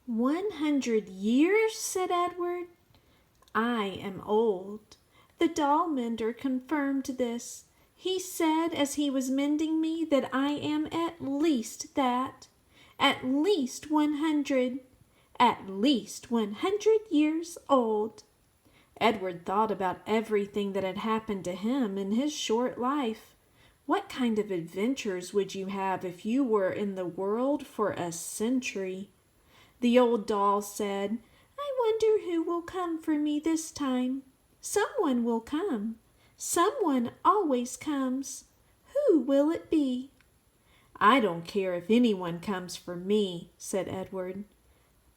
100 years, said Edward. I am old. The doll mender confirmed this. He said as he was mending me that I am at least that. At least 100. At least 100 years old. Edward thought about everything that had happened to him in his short life. What kind of adventures would you have if you were in the world for a century? The old doll said, I wonder who will come for me this time. Someone will come. Someone always comes. Who will it be? I don't care if anyone comes for me, said Edward.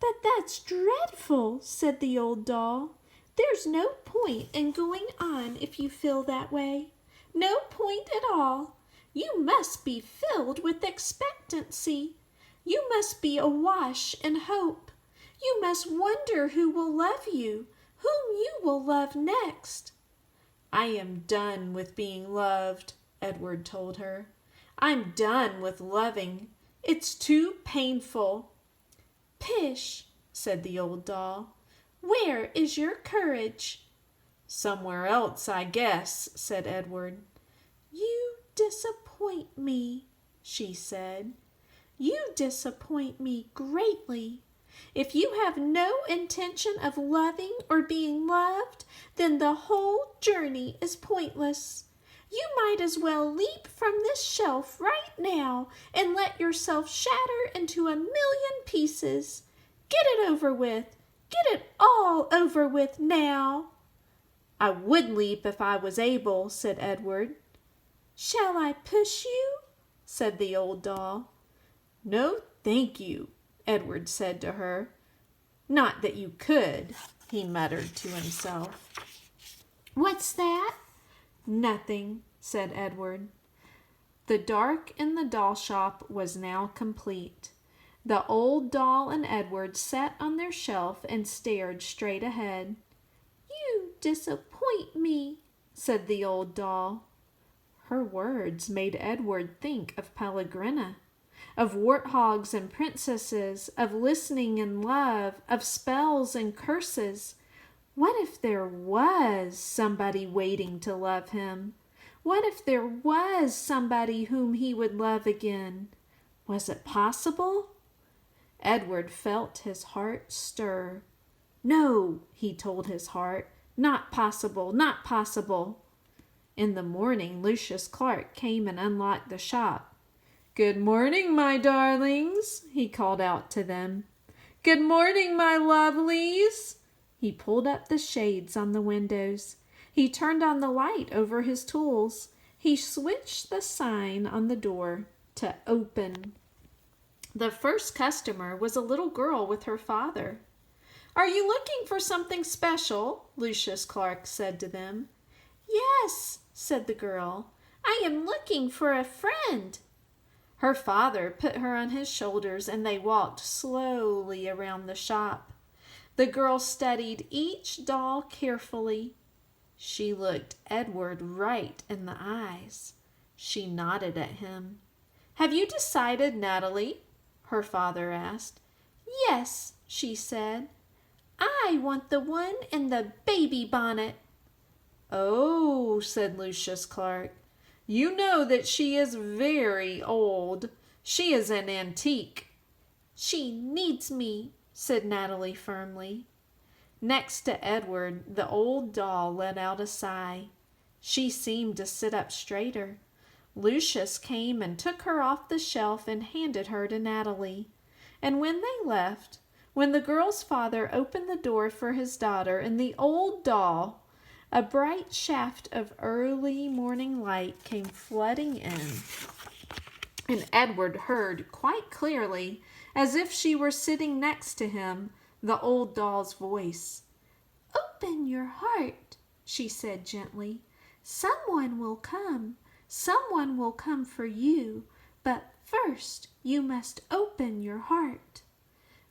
But that's dreadful, said the old doll. There's no point in going on if you feel that way. No point at all. You must be filled with expectancy. You must be awash in hope. You must wonder who will love you, whom you will love next. I am done with being loved, Edward told her. I'm done with loving. It's too painful. Pish, said the old doll. Where is your courage? Somewhere else, I guess, said Edward. You disappoint me, she said. You disappoint me greatly. If you have no intention of loving or being loved, then the whole journey is pointless. You might as well leap from this shelf right now and let yourself shatter into 1,000,000 pieces. Get it over with. Get it all over with now. I would leap if I was able, said Edward. Shall I push you? Said the old doll. No, thank you, Edward said to her. Not that you could, he muttered to himself. What's that? Nothing, said Edward. The dark in the doll shop was now complete. The old doll and Edward sat on their shelf and stared straight ahead. You disappoint me, said the old doll. Her words made Edward think of Pellegrina, of warthogs and princesses, of listening and love, of spells and curses. What if there was somebody waiting to love him? What if there was somebody whom he would love again? Was it possible? Edward felt his heart stir. No, he told his heart, not possible, not possible. In the morning, Lucius Clark came and unlocked the shop. Good morning, my darlings, he called out to them. Good morning, my lovelies. He pulled up the shades on the windows. He turned on the light over his tools. He switched the sign on the door to open. The first customer was a little girl with her father. Are you looking for something special? Lucius Clark said to them. Yes, said the girl. I am looking for a friend. Her father put her on his shoulders and they walked slowly around the shop. The girl studied each doll carefully. She looked Edward right in the eyes. She nodded at him. Have you decided, Natalie? Her father asked. Yes, she said. I want the one in the baby bonnet. Oh, said Lucius Clark. You know that she is very old. She is an antique. She needs me, said Natalie firmly. Next to Edward, the old doll let out a sigh. She seemed to sit up straighter. Lucius came and took her off the shelf and handed her to Natalie. And when they left, when the girl's father opened the door for his daughter and the old doll, a bright shaft of early morning light came flooding in, and Edward heard quite clearly, as if she were sitting next to him, the old doll's voice. Open your heart, she said gently. Someone will come. Someone will come for you, but first you must open your heart.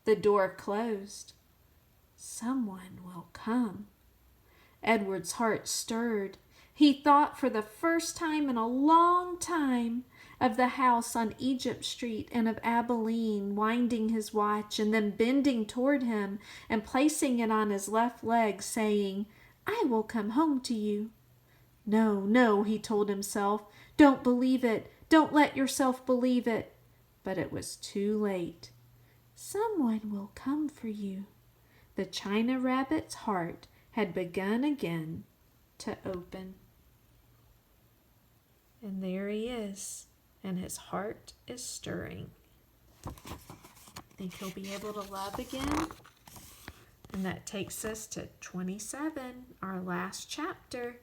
The door closed. Someone will come. Edward's heart stirred. He thought for the first time in a long time, of the house on Egypt Street and of Abilene, winding his watch and then bending toward him and placing it on his left leg, saying, "I will come home to you." No, no, he told himself, don't believe it. Don't let yourself believe it. But it was too late. Someone will come for you. The China Rabbit's heart had begun again to open. And there he is, and his heart is stirring. Think he'll be able to love again? And that takes us to 27, our last chapter.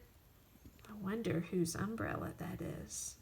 I wonder whose umbrella that is.